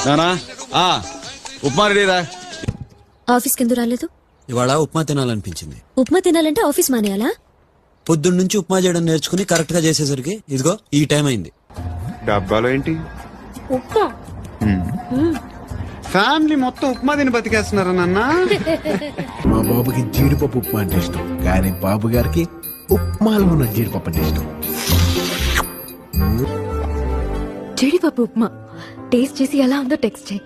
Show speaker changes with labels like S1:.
S1: నానా ఉప్మా రెడీరా.
S2: ఆఫీస్కి ఎందుకు రాలేదు?
S3: ఇవాళ ఉప్మా తినాలనిపించింది.
S2: ఉప్మా తినాలంటే ఆఫీస్ మానేయాలా?
S3: పొద్దున్న నుంచి ఉప్మా చేయడం నేర్చుకుని కరెక్ట్ గా చేసేసరికి ఇదిగో ఈ టైం అయింది.
S4: డబ్బాలో ఏంటి?
S2: ఉప్మా.
S4: ఫ్యామిలీ మొత్తం ఉప్మా తిని బతికేస్తున్నారా నాన్న?
S5: మా బాబుకి జీడిపప్పు ఉప్మా అంటే ఇష్టం, కానీ బాబు గారికి ఉప్మాలో ఉన్న జీడిపప్పు అంటే ఇష్టం.
S6: జీడిపప్పు ఉప్మా టేస్ట్ చేసి ఎలా ఉందో టెక్స్ట్ చేయి.